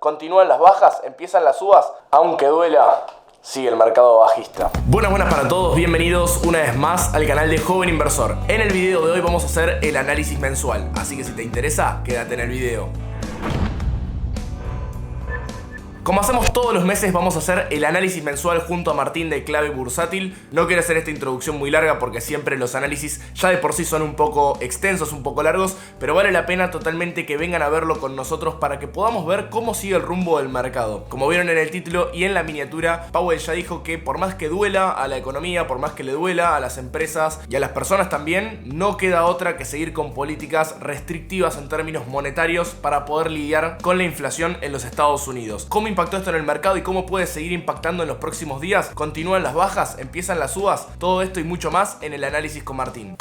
Continúan las bajas, empiezan las subas, aunque duela, sigue el mercado bajista. Buenas para todos, bienvenidos una vez más al canal de Joven Inversor. En el video de hoy vamos a hacer el análisis mensual, así que si te interesa, quédate en el video. Como hacemos todos los meses, vamos a hacer el análisis mensual junto a Martín de Clave Bursátil. No quiero hacer esta introducción muy larga porque siempre los análisis ya de por sí son un poco extensos, un poco largos, pero vale la pena totalmente que vengan a verlo con nosotros para que podamos ver cómo sigue el rumbo del mercado. Como vieron en el título y en la miniatura, Powell ya dijo que por más que duela a la economía, por más que le duela a las empresas y a las personas también, no queda otra que seguir con políticas restrictivas en términos monetarios para poder lidiar con la inflación en los Estados Unidos. ¿Cómo impactó esto en el mercado y cómo puede seguir impactando en los próximos días? ¿Continúan las bajas? ¿Empiezan las subas? Todo esto y mucho más en el análisis con Martín.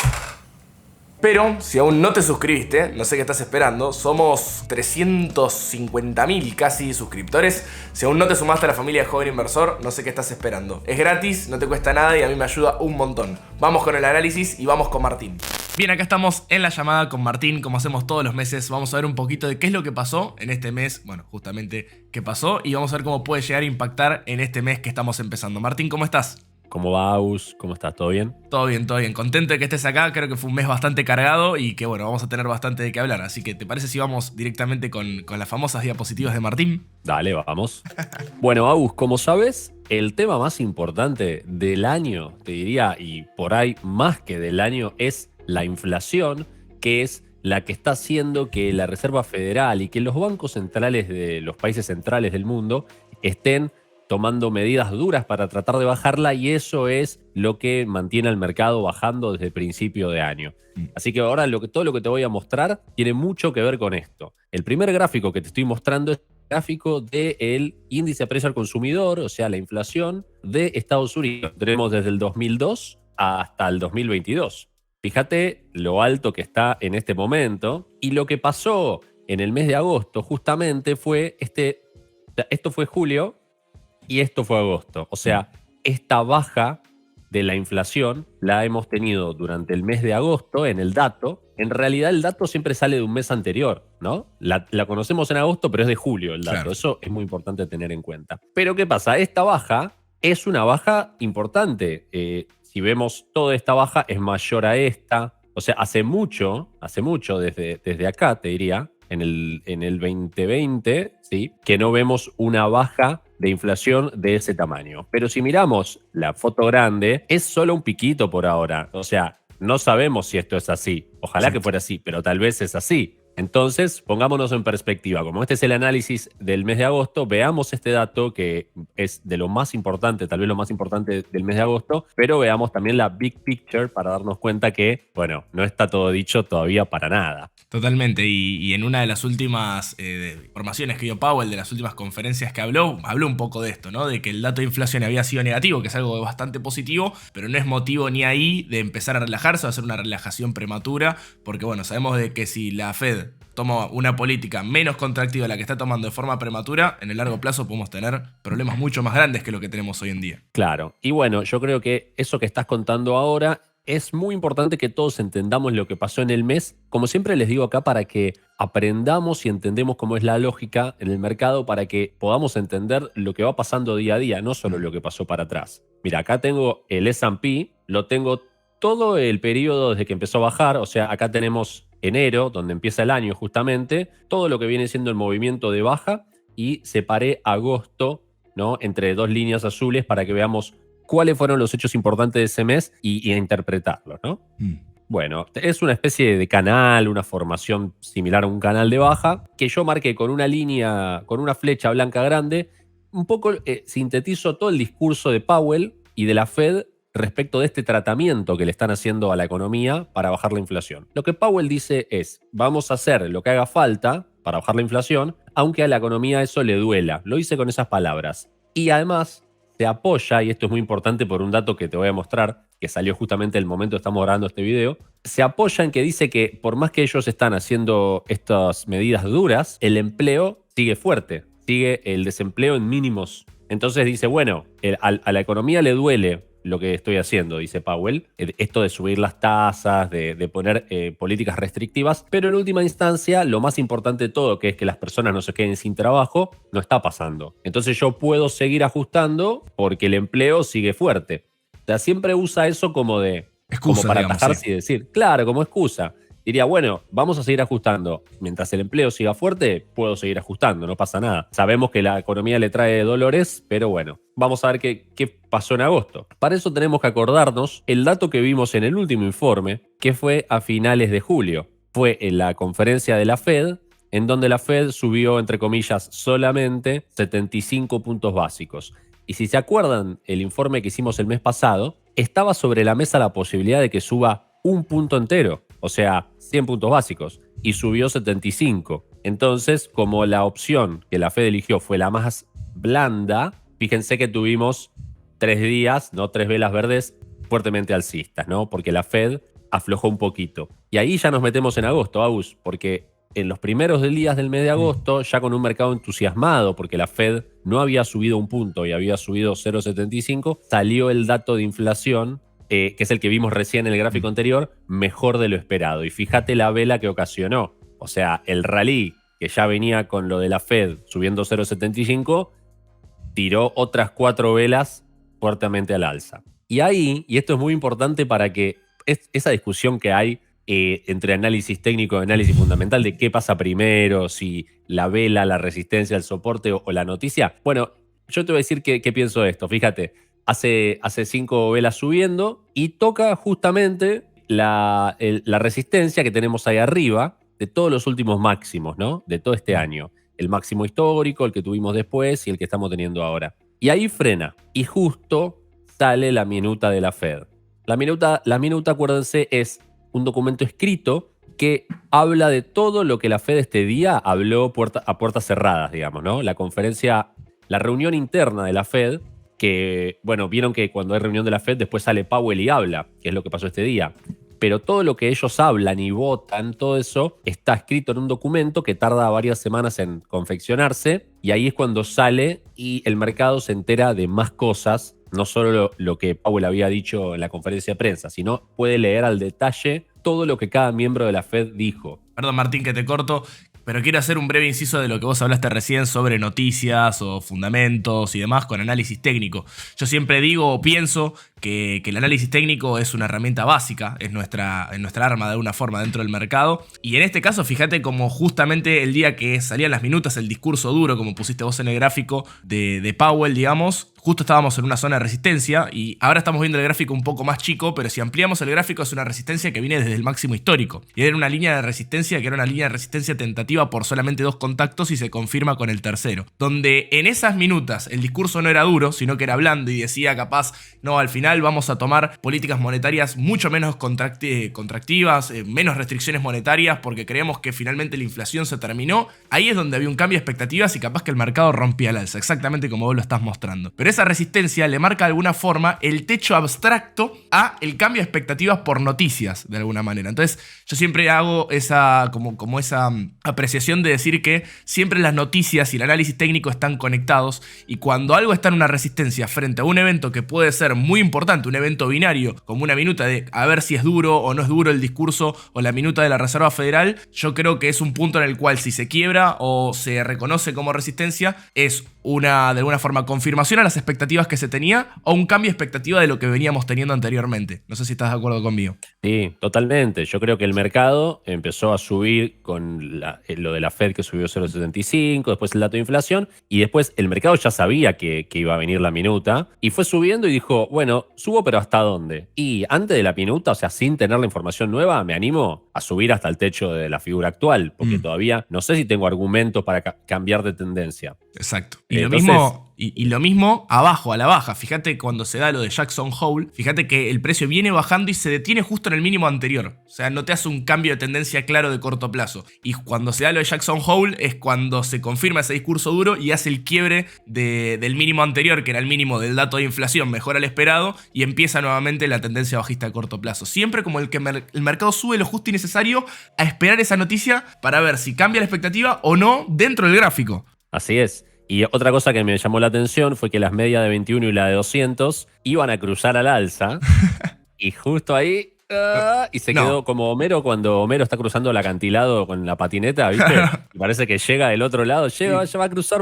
Pero si aún no te suscribiste, no sé qué estás esperando, somos 350.000 casi suscriptores. Si aún no te sumaste a la familia de Joven Inversor, no sé qué estás esperando. Es gratis, no te cuesta nada y a mí me ayuda un montón. Vamos con el análisis y vamos con Martín. Bien, acá estamos en la llamada con Martín, como hacemos todos los meses. Vamos a ver un poquito de qué es lo que pasó en este mes. Bueno, justamente qué pasó y vamos a ver cómo puede llegar a impactar en este mes que estamos empezando. Martín, ¿cómo estás? ¿Cómo va, Agus? ¿Cómo estás? ¿Todo bien? Todo bien, todo bien. Contento de que estés acá. Creo que fue un mes bastante cargado y que bueno, vamos a tener bastante de qué hablar. Así que, ¿te parece si vamos directamente con las famosas diapositivas de Martín? Dale, vamos. Bueno, Agus, como sabes, el tema más importante del año, te diría, y por ahí más que del año, es la inflación, que es la que está haciendo que la Reserva Federal y que los bancos centrales de los países centrales del mundo estén tomando medidas duras para tratar de bajarla, y eso es lo que mantiene al mercado bajando desde el principio de año. Así que ahora todo lo que te voy a mostrar tiene mucho que ver con esto. El primer gráfico que te estoy mostrando es el gráfico del índice de precio al consumidor, o sea, la inflación de Estados Unidos. Tenemos desde el 2002 hasta el 2022. Fíjate lo alto que está en este momento, y lo que pasó en el mes de agosto justamente fue esto fue julio, y esto fue agosto. O sea, esta baja de la inflación la hemos tenido durante el mes de agosto en el dato. En realidad el dato siempre sale de un mes anterior, ¿no? La conocemos en agosto, pero es de julio el dato. Claro. Eso es muy importante tener en cuenta. Pero ¿qué pasa? Esta baja es una baja importante. Si vemos toda esta baja es mayor a esta. O sea, hace mucho, desde acá te diría, en el 2020, ¿sí?, que no vemos una baja de inflación de ese tamaño. Pero si miramos la foto grande, es solo un piquito por ahora. O sea, no sabemos si esto es así. Ojalá que fuera así, pero tal vez es así. Entonces, pongámonos en perspectiva. Como este es el análisis del mes de agosto, veamos este dato que es de lo más importante, tal vez lo más importante del mes de agosto, pero veamos también la big picture para darnos cuenta que, bueno, no está todo dicho todavía para nada. Totalmente, y en una de las últimas informaciones que dio Powell, de las últimas conferencias que habló un poco de esto, ¿no? De que el dato de inflación había sido negativo, que es algo bastante positivo, pero no es motivo ni ahí de empezar a relajarse o hacer una relajación prematura, porque bueno, sabemos de que si la Fed toma una política menos contractiva de la que está tomando de forma prematura, en el largo plazo podemos tener problemas mucho más grandes que lo que tenemos hoy en día. Claro, y bueno, yo creo que eso que estás contando ahora es muy importante que todos entendamos lo que pasó en el mes, como siempre les digo acá, para que aprendamos y entendemos cómo es la lógica en el mercado, para que podamos entender lo que va pasando día a día, no solo lo que pasó para atrás. Mira, acá tengo el S&P, lo tengo todo el periodo desde que empezó a bajar, o sea, acá tenemos enero, donde empieza el año justamente, todo lo que viene siendo el movimiento de baja, y separé agosto, ¿no?, entre dos líneas azules para que veamos cuáles fueron los hechos importantes de ese mes y a interpretarlos, ¿no? Bueno, es una especie de canal, una formación similar a un canal de baja, que yo marqué con una línea, con una flecha blanca grande. Un poco sintetizo todo el discurso de Powell y de la Fed respecto de este tratamiento que le están haciendo a la economía para bajar la inflación. Lo que Powell dice es, vamos a hacer lo que haga falta para bajar la inflación, aunque a la economía eso le duela. Lo hice con esas palabras. Y además se apoya, y esto es muy importante por un dato que te voy a mostrar, que salió justamente el momento que estamos grabando este video, se apoya en que dice que por más que ellos están haciendo estas medidas duras, el empleo sigue fuerte, sigue el desempleo en mínimos. Entonces dice, bueno, a la economía le duele lo que estoy haciendo, dice Powell. Esto de subir las tasas, de poner políticas restrictivas, pero en última instancia, lo más importante de todo, que es que las personas no se queden sin trabajo, no está pasando. Entonces yo puedo seguir ajustando porque el empleo sigue fuerte. O sea, siempre usa eso como excusa, para digamos, atajarse sí. y decir, claro, como excusa. Diría, bueno, vamos a seguir ajustando. Mientras el empleo siga fuerte, puedo seguir ajustando, no pasa nada. Sabemos que la economía le trae dolores, pero bueno, vamos a ver qué pasó en agosto. Para eso tenemos que acordarnos el dato que vimos en el último informe, que fue a finales de julio. Fue en la conferencia de la Fed, en donde la Fed subió, entre comillas, solamente 75 puntos básicos. Y si se acuerdan, el informe que hicimos el mes pasado, estaba sobre la mesa la posibilidad de que suba un punto entero, o sea, 100 puntos básicos, y subió 75. Entonces, como la opción que la Fed eligió fue la más blanda, fíjense que tuvimos 3 días, ¿no? 3 velas verdes fuertemente alcistas, ¿no? Porque la Fed aflojó un poquito. Y ahí ya nos metemos en agosto, Agus, porque en los primeros días del mes de agosto, ya con un mercado entusiasmado, porque la Fed no había subido un punto y había subido 0,75, salió el dato de inflación, que es el que vimos recién en el gráfico anterior, mejor de lo esperado. Y fíjate la vela que ocasionó. O sea, el rally que ya venía con lo de la Fed subiendo 0,75, tiró otras 4 velas fuertemente al alza. Y ahí, y esto es muy importante para que esa discusión que hay entre análisis técnico y análisis fundamental de qué pasa primero, si la vela, la resistencia, el soporte o la noticia. Bueno, yo te voy a decir qué pienso de esto. Fíjate, hace 5 velas subiendo y toca justamente la resistencia que tenemos ahí arriba de todos los últimos máximos, ¿no? De todo este año. El máximo histórico, el que tuvimos después y el que estamos teniendo ahora. Y ahí frena. Y justo sale la minuta de la Fed. La minuta, acuérdense, es un documento escrito que habla de todo lo que la Fed este día habló a puertas cerradas, digamos, ¿no? La reunión interna de la Fed, que, bueno, vieron que cuando hay reunión de la Fed después sale Powell y habla, que es lo que pasó este día. Pero todo lo que ellos hablan y votan, todo eso, está escrito en un documento que tarda varias semanas en confeccionarse, y ahí es cuando sale y el mercado se entera de más cosas, no solo lo que Powell había dicho en la conferencia de prensa, sino puede leer al detalle todo lo que cada miembro de la Fed dijo. Perdón, Martín, que te corto, pero quiero hacer un breve inciso de lo que vos hablaste recién sobre noticias o fundamentos y demás con análisis técnico. Yo siempre digo o pienso que el análisis técnico es una herramienta básica, es nuestra arma de alguna forma dentro del mercado. Y en este caso, fíjate como justamente el día que salían las minutas, el discurso duro, como pusiste vos en el gráfico de Powell, digamos, justo estábamos en una zona de resistencia y ahora estamos viendo el gráfico un poco más chico, pero si ampliamos el gráfico es una resistencia que viene desde el máximo histórico. Y era una línea de resistencia que era una línea de resistencia tentativa por solamente 2 contactos y se confirma con el tercero. Donde en esas minutas el discurso no era duro, sino que era blando y decía capaz, no, al final vamos a tomar políticas monetarias mucho menos contractivas, menos restricciones monetarias porque creemos que finalmente la inflación se terminó. Ahí es donde había un cambio de expectativas y capaz que el mercado rompía al alza, exactamente como vos lo estás mostrando. Pero esa resistencia le marca de alguna forma el techo abstracto a el cambio de expectativas por noticias, de alguna manera. Entonces yo siempre hago esa como esa apreciación de decir que siempre las noticias y el análisis técnico están conectados, y cuando algo está en una resistencia frente a un evento que puede ser muy importante, un evento binario, como una minuta de a ver si es duro o no es duro el discurso o la minuta de la Reserva Federal, yo creo que es un punto en el cual si se quiebra o se reconoce como resistencia, es de alguna forma confirmación a las expectativas que se tenía o un cambio de expectativa de lo que veníamos teniendo anteriormente. No sé si estás de acuerdo conmigo. Sí, totalmente. Yo creo que el mercado empezó a subir con lo de la Fed, que subió 0,75, después el dato de inflación, y después el mercado ya sabía que iba a venir la minuta y fue subiendo y dijo, bueno, subo pero ¿hasta dónde? Y antes de la minuta, o sea, sin tener la información nueva, me animo a subir hasta el techo de la figura actual, porque todavía no sé si tengo argumentos para cambiar de tendencia. Exacto. Y lo mismo abajo, a la baja. Fíjate cuando se da lo de Jackson Hole, fíjate que el precio viene bajando y se detiene justo en el mínimo anterior. O sea, no te hace un cambio de tendencia claro de corto plazo. Y cuando se da lo de Jackson Hole es cuando se confirma ese discurso duro y hace el quiebre del mínimo anterior, que era el mínimo del dato de inflación mejor al esperado, y empieza nuevamente la tendencia bajista a corto plazo. Siempre como el mercado sube lo justo y necesario a esperar esa noticia para ver si cambia la expectativa o no dentro del gráfico. Así es. Y otra cosa que me llamó la atención fue que las medias de 21 y la de 200 iban a cruzar al alza. Y justo ahí, y se No. quedó como Homero cuando Homero está cruzando el acantilado con la patineta, ¿viste? Y parece que llega del otro lado, llega, Y, ya va a cruzar,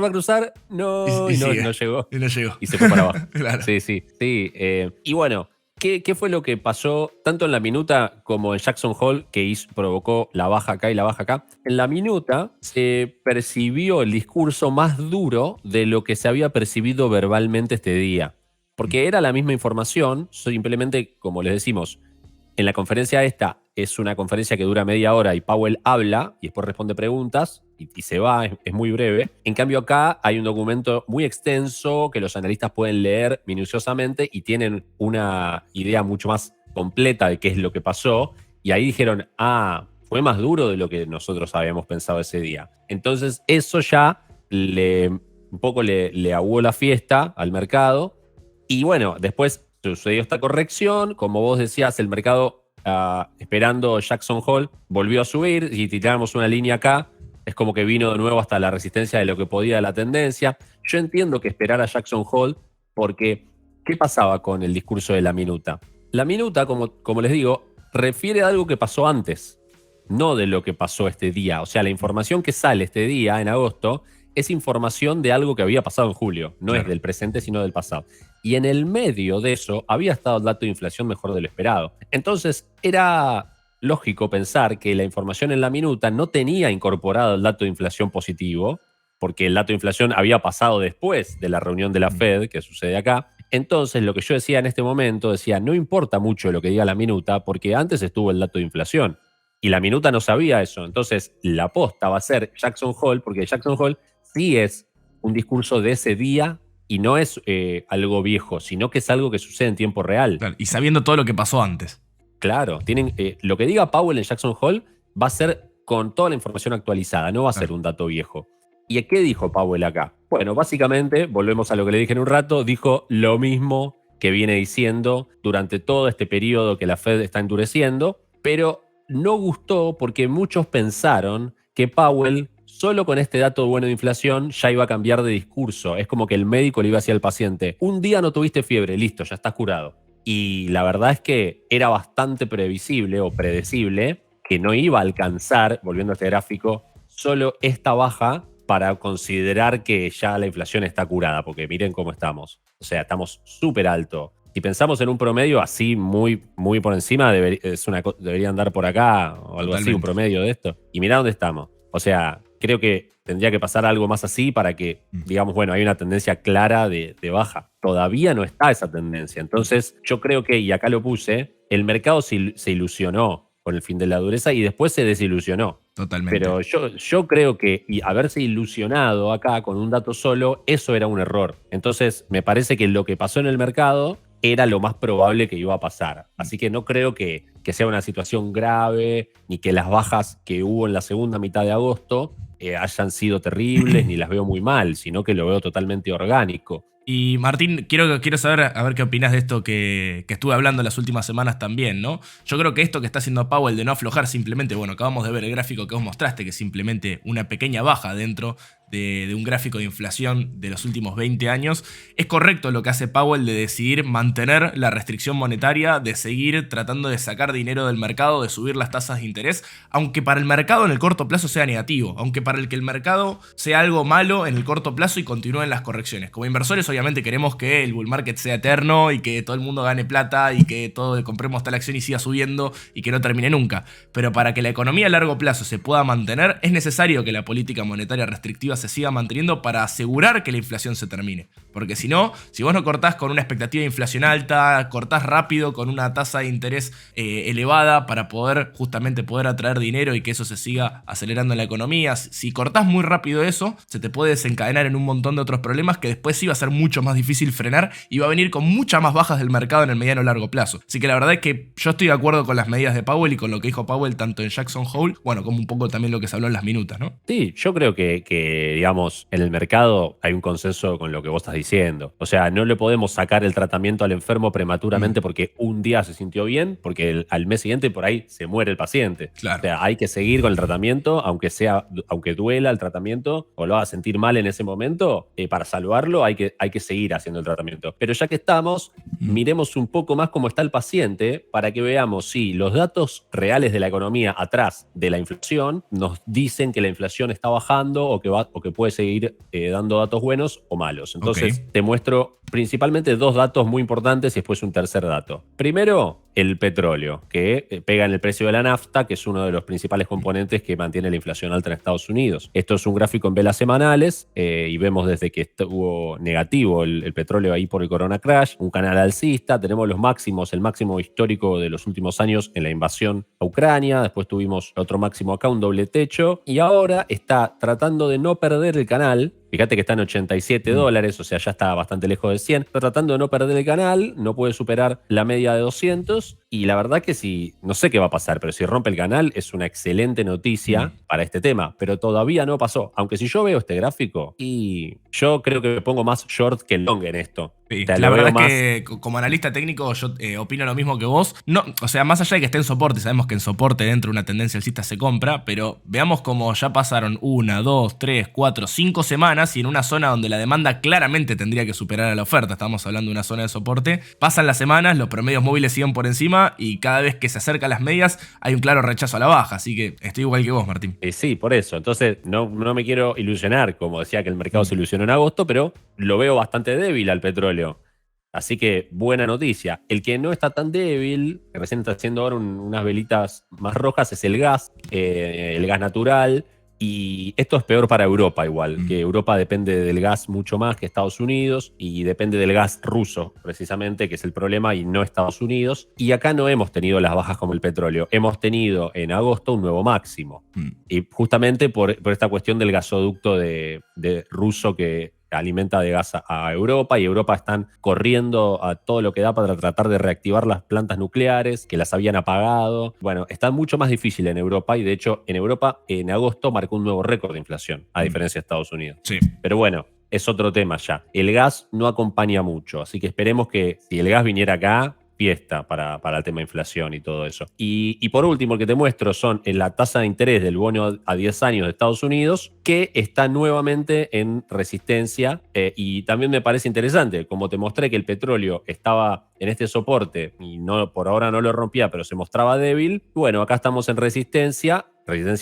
no, y y no, sigue. no llegó. Y no llegó. Y se fue para abajo. Claro. Sí, sí, sí. Y bueno, ¿qué fue lo que pasó tanto en la minuta como en Jackson Hole que provocó la baja acá y la baja acá? En la minuta se percibió el discurso más duro de lo que se había percibido verbalmente este día. Porque era la misma información, simplemente, como les decimos, en la conferencia esta es una conferencia que dura media hora y Powell habla y después responde preguntas y se va, es muy breve. En cambio acá hay un documento muy extenso que los analistas pueden leer minuciosamente y tienen una idea mucho más completa de qué es lo que pasó. Y ahí dijeron, fue más duro de lo que nosotros habíamos pensado ese día. Entonces eso ya un poco le aguó la fiesta al mercado. Y bueno, después sucedió esta corrección. Como vos decías, el mercado, esperando Jackson Hole, volvió a subir. Y tiramos una línea acá, es como que vino de nuevo hasta la resistencia de lo que podía la tendencia. Yo entiendo que esperar a Jackson Hole, porque ¿qué pasaba con el discurso de la minuta? La minuta, como les digo, refiere a algo que pasó antes, no de lo que pasó este día. O sea, la información que sale este día, en agosto, es información de algo que había pasado en julio. No es del presente, sino del pasado. Y en el medio de eso había estado el dato de inflación mejor de lo esperado. Entonces era lógico pensar que la información en la minuta no tenía incorporado el dato de inflación positivo, porque el dato de inflación había pasado después de la reunión de la Fed, que sucede acá. Entonces lo que yo decía en este momento, decía, no importa mucho lo que diga la minuta, porque antes estuvo el dato de inflación. Y la minuta no sabía eso. Entonces la posta va a ser Jackson Hole, porque Jackson Hole sí es un discurso de ese día y no es algo viejo, sino que es algo que sucede en tiempo real. Claro, y sabiendo todo lo que pasó antes. Claro, lo que diga Powell en Jackson Hole va a ser con toda la información actualizada, no va a ser un dato viejo. ¿Y qué dijo Powell acá? Bueno, básicamente, volvemos a lo que le dije en un rato, dijo lo mismo que viene diciendo durante todo este periodo que la Fed está endureciendo, pero no gustó porque muchos pensaron que Powell, solo con este dato bueno de inflación, ya iba a cambiar de discurso. Es como que el médico le iba a decir al paciente, un día no tuviste fiebre, listo, ya estás curado. Y la verdad es que era bastante previsible o predecible que no iba a alcanzar, volviendo a este gráfico, solo esta baja para considerar que ya la inflación está curada, porque miren cómo estamos. O sea, estamos súper alto. Si pensamos en un promedio así, muy, muy por encima, debería andar por acá o algo así, un promedio de esto. Y mirá dónde estamos. O sea, creo que tendría que pasar algo más así para que, digamos, bueno, hay una tendencia clara de baja. Todavía no está esa tendencia. Entonces, yo creo que, y acá lo puse, el mercado se ilusionó con el fin de la dureza y después se desilusionó. Totalmente. Pero yo creo que haberse ilusionado acá con un dato solo, eso era un error. Entonces, me parece que lo que pasó en el mercado era lo más probable que iba a pasar. Así que no creo que sea una situación grave, ni que las bajas que hubo en la segunda mitad de agosto hayan sido terribles, ni las veo muy mal, sino que lo veo totalmente orgánico. Y Martín, quiero saber, a ver qué opinas de esto que estuve hablando las últimas semanas también, ¿no? Yo creo que esto que está haciendo Powell de no aflojar simplemente, bueno, acabamos de ver el gráfico que vos mostraste, que es simplemente una pequeña baja dentro de un gráfico de inflación de los últimos 20 años, es correcto lo que hace Powell de decidir mantener la restricción monetaria, de seguir tratando de sacar dinero del mercado, de subir las tasas de interés, aunque para el mercado en el corto plazo sea negativo, aunque para el mercado sea algo malo en el corto plazo y continúen las correcciones. Como inversores obviamente queremos que el bull market sea eterno y que todo el mundo gane plata y que todos compremos tal acción y siga subiendo y que no termine nunca. Pero para que la economía a largo plazo se pueda mantener, es necesario que la política monetaria restrictiva se siga manteniendo para asegurar que la inflación se termine. Porque si no, si vos no cortás con una expectativa de inflación alta, cortás rápido con una tasa de interés elevada para justamente poder atraer dinero y que eso se siga acelerando en la economía, si cortás muy rápido eso, se te puede desencadenar en un montón de otros problemas que después sí va a ser mucho más difícil frenar y va a venir con muchas más bajas del mercado en el mediano o largo plazo. Así que la verdad es que yo estoy de acuerdo con las medidas de Powell y con lo que dijo Powell tanto en Jackson Hole, bueno, como un poco también lo que se habló en las minutas, ¿no? Sí, yo creo que digamos, en el mercado hay un consenso con lo que vos estás diciendo. O sea, no le podemos sacar el tratamiento al enfermo prematuramente porque un día se sintió bien, porque al mes siguiente por ahí se muere el paciente. Claro. O sea, hay que seguir con el tratamiento, aunque duela el tratamiento o lo haga sentir mal en ese momento, para salvarlo hay que seguir haciendo el tratamiento. Pero ya que estamos, miremos un poco más cómo está el paciente para que veamos si los datos reales de la economía atrás de la inflación nos dicen que la inflación está bajando o que puede seguir dando datos buenos o malos. Entonces, te muestro principalmente dos datos muy importantes y después un tercer dato. Primero, el petróleo, que pega en el precio de la nafta, que es uno de los principales componentes que mantiene la inflación alta en Estados Unidos. Esto es un gráfico en velas semanales y vemos desde que estuvo negativo el petróleo ahí por el Corona Crash, un canal alcista, tenemos los máximos, el máximo histórico de los últimos años en la invasión a Ucrania, después tuvimos otro máximo acá, un doble techo, y ahora está tratando de no perder el canal. Fíjate que está en $87, o sea, ya está bastante lejos de 100. Está tratando de no perder el canal, no puede superar la media de 200. Y la verdad que no sé qué va a pasar, pero si rompe el canal es una excelente noticia para este tema. Pero todavía no pasó. Aunque si yo veo este gráfico, y yo creo que me pongo más short que long en esto. Sí, la verdad es que como analista técnico yo opino lo mismo que vos. No, o sea, más allá de que esté en soporte, sabemos que en soporte dentro de una tendencia alcista se compra, pero veamos como ya pasaron 1, 2, 3, 4, 5 semanas y en una zona donde la demanda claramente tendría que superar a la oferta, estamos hablando de una zona de soporte, pasan las semanas, los promedios móviles siguen por encima y cada vez que se acercan las medias hay un claro rechazo a la baja, así que estoy igual que vos, Martín. Sí, por eso. Entonces no me quiero ilusionar, como decía que el mercado se ilusionó en agosto, pero lo veo bastante débil al petróleo. Así que buena noticia. El que no está tan débil, que recién está haciendo ahora unas velitas más rojas, es el gas natural. Y esto es peor para Europa igual, que Europa depende del gas mucho más que Estados Unidos y depende del gas ruso, precisamente, que es el problema, y no Estados Unidos. Y acá no hemos tenido las bajas como el petróleo. Hemos tenido en agosto un nuevo máximo. Y justamente por esta cuestión del gasoducto de ruso que alimenta de gas a Europa, y Europa están corriendo a todo lo que da para tratar de reactivar las plantas nucleares que las habían apagado. Bueno, está mucho más difícil en Europa, y de hecho en Europa en agosto marcó un nuevo récord de inflación, a diferencia de Estados Unidos. Sí. Pero bueno, es otro tema ya. El gas no acompaña mucho, así que esperemos que si el gas viniera acá, fiesta para el tema de inflación y todo eso. Y por último, el que te muestro son en la tasa de interés del bono a 10 años de Estados Unidos, que está nuevamente en resistencia. Y también me parece interesante, como te mostré que el petróleo estaba en este soporte y por ahora no lo rompía, pero se mostraba débil. Bueno, acá estamos en resistencia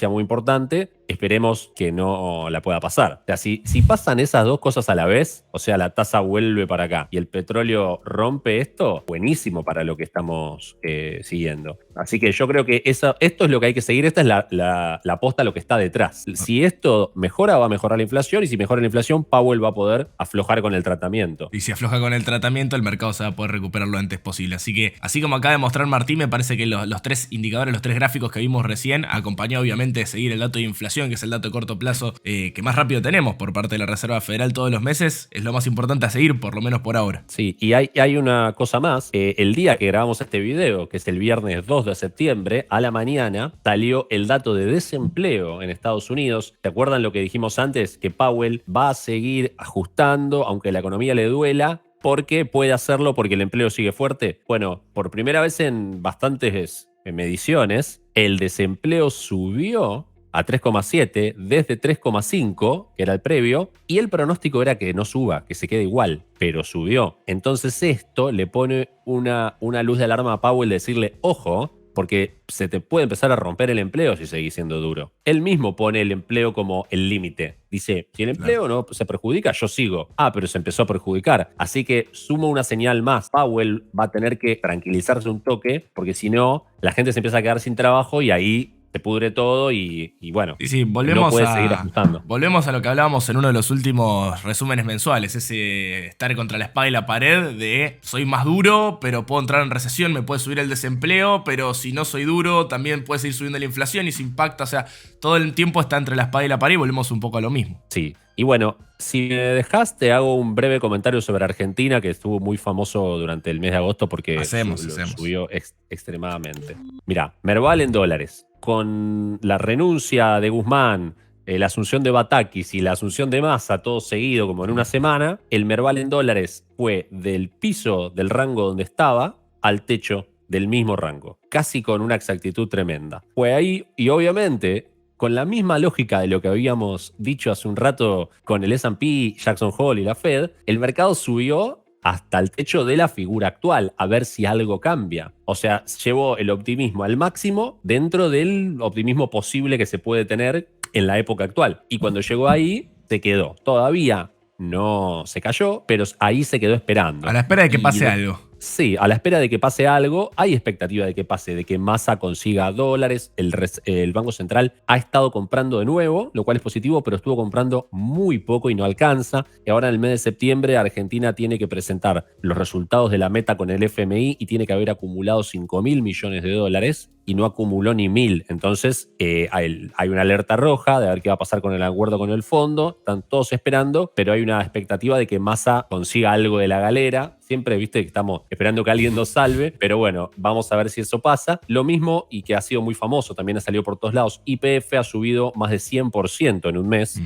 muy importante. Esperemos que no la pueda pasar. O sea, si pasan esas dos cosas a la vez, o sea, la tasa vuelve para acá y el petróleo rompe esto, buenísimo para lo que estamos siguiendo. Así que yo creo que esto es lo que hay que seguir. Esta es la aposta a lo que está detrás. Si esto mejora, va a mejorar la inflación, y si mejora la inflación, Powell va a poder aflojar con el tratamiento. Y si afloja con el tratamiento, el mercado se va a poder recuperar lo antes posible. Así que, así como acaba de mostrar Martín, me parece que los tres indicadores, los tres gráficos que vimos recién, acompañado obviamente de seguir el dato de inflación, que es el dato de corto plazo que más rápido tenemos por parte de la Reserva Federal todos los meses, es lo más importante a seguir, por lo menos por ahora. Sí, y hay una cosa más. El día que grabamos este video, que es el viernes 2 de septiembre, a la mañana, salió el dato de desempleo en Estados Unidos. ¿Te acuerdan lo que dijimos antes? Que Powell va a seguir ajustando, aunque la economía le duela, porque puede hacerlo porque el empleo sigue fuerte. Bueno, por primera vez en bastantes mediciones, el desempleo subió a 3,7 desde 3,5, que era el previo, y el pronóstico era que no suba, que se quede igual, pero subió. Entonces esto le pone una luz de alarma a Powell de decirle, ojo, porque se te puede empezar a romper el empleo si seguís siendo duro. Él mismo pone el empleo como el límite. Dice, si el empleo no se perjudica, yo sigo. Pero se empezó a perjudicar. Así que suma una señal más. Powell va a tener que tranquilizarse un toque, porque si no, la gente se empieza a quedar sin trabajo y ahí se pudre todo y bueno, sí, no puede seguir ajustando. Volvemos a lo que hablábamos en uno de los últimos resúmenes mensuales, ese estar contra la espada y la pared de soy más duro, pero puedo entrar en recesión, me puede subir el desempleo, pero si no soy duro, también puede seguir subiendo la inflación y se impacta, o sea, todo el tiempo está entre la espada y la pared y volvemos un poco a lo mismo. Sí. Y bueno, si me dejas, te hago un breve comentario sobre Argentina, que estuvo muy famoso durante el mes de agosto porque subió extremadamente. Mirá, Merval en dólares. Con la renuncia de Guzmán, la asunción de Batakis y la asunción de Massa, todo seguido como en una semana, el Merval en dólares fue del piso del rango donde estaba al techo del mismo rango, casi con una exactitud tremenda. Fue ahí y obviamente, con la misma lógica de lo que habíamos dicho hace un rato con el S&P, Jackson Hole y la Fed, el mercado subió hasta el techo de la figura actual, a ver si algo cambia. O sea, llevó el optimismo al máximo dentro del optimismo posible que se puede tener en la época actual. Y cuando llegó ahí, se quedó. Todavía no se cayó, pero ahí se quedó esperando. A la espera de que pase algo. Sí, a la espera de que pase algo, hay expectativa de que pase, de que Massa consiga dólares. El Banco Central ha estado comprando de nuevo, lo cual es positivo, pero estuvo comprando muy poco y no alcanza. Y ahora en el mes de septiembre Argentina tiene que presentar los resultados de la meta con el FMI y tiene que haber acumulado 5.000 millones de dólares y no acumuló ni 1.000. Entonces hay una alerta roja de ver qué va a pasar con el acuerdo con el fondo. Están todos esperando, pero hay una expectativa de que Massa consiga algo de la galera. Siempre, viste, que estamos esperando que alguien nos salve, pero bueno, vamos a ver si eso pasa. Lo mismo, y que ha sido muy famoso, también ha salido por todos lados, YPF ha subido más de 100% en un mes.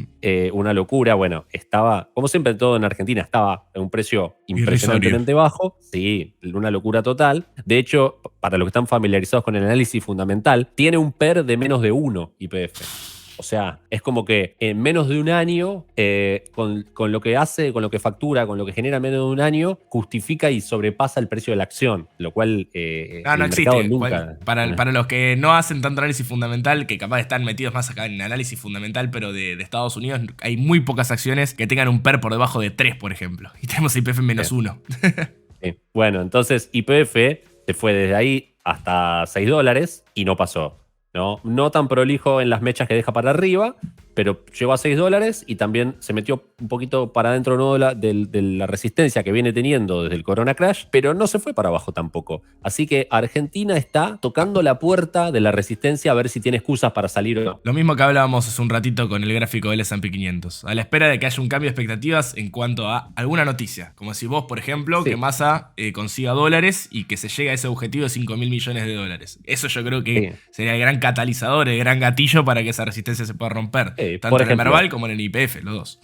Una locura. Bueno, estaba, como siempre todo en Argentina, estaba en un precio impresionantemente bajo. Sí, una locura total. De hecho, para los que están familiarizados con el análisis fundamental, tiene un PER de menos de 1 YPF. O sea, es como que en menos de un año, con lo que hace, con lo que factura, con lo que genera en menos de un año, justifica y sobrepasa el precio de la acción, lo cual no existe. Nunca. Para los que no hacen tanto análisis fundamental, que capaz están metidos más acá en análisis fundamental, pero de Estados Unidos, hay muy pocas acciones que tengan un PER por debajo de 3, por ejemplo. Y tenemos YPF en menos 1. Bueno, entonces YPF se fue desde ahí hasta $6 y no pasó. No tan prolijo en las mechas que deja para arriba, pero llegó a $6 y también se metió un poquito para adentro de la resistencia que viene teniendo desde el Corona Crash, pero no se fue para abajo tampoco. Así que Argentina está tocando la puerta de la resistencia a ver si tiene excusas para salir o no. Lo mismo que hablábamos hace un ratito con el gráfico del S&P 500, a la espera de que haya un cambio de expectativas en cuanto a alguna noticia, como si vos, por ejemplo, que Massa consiga dólares y que se llegue a ese objetivo de 5.000 millones de dólares. Eso yo creo que sería el gran catalizador, el gran gatillo para que esa resistencia se pueda romper. Tanto en el Merval como en el YPF, los dos.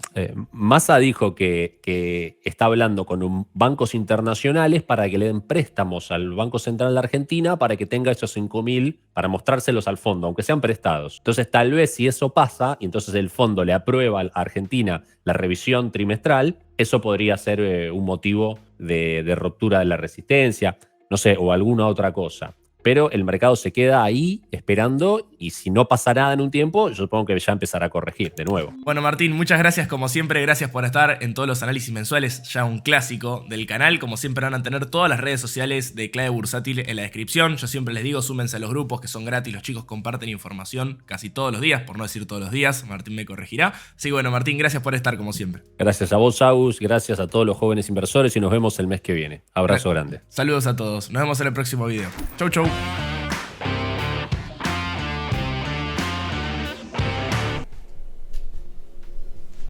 Massa dijo que está hablando con bancos internacionales para que le den préstamos al Banco Central de Argentina para que tenga esos 5.000 para mostrárselos al fondo, aunque sean prestados. Entonces, tal vez si eso pasa, y entonces el fondo le aprueba a Argentina la revisión trimestral, eso podría ser un motivo de ruptura de la resistencia, no sé, o alguna otra cosa. Pero el mercado se queda ahí esperando y si no pasa nada en un tiempo, yo supongo que ya empezará a corregir de nuevo. Bueno, Martín, muchas gracias como siempre. Gracias por estar en todos los análisis mensuales, ya un clásico del canal. Como siempre van a tener todas las redes sociales de Clave Bursátil en la descripción. Yo siempre les digo, súmense a los grupos que son gratis. Los chicos comparten información casi todos los días, por no decir todos los días. Martín me corregirá. Así que bueno, Martín, gracias por estar como siempre. Gracias a vos, Agus. Gracias a todos los jóvenes inversores y nos vemos el mes que viene. Abrazo grande. Saludos a todos. Nos vemos en el próximo video. Chau, chau.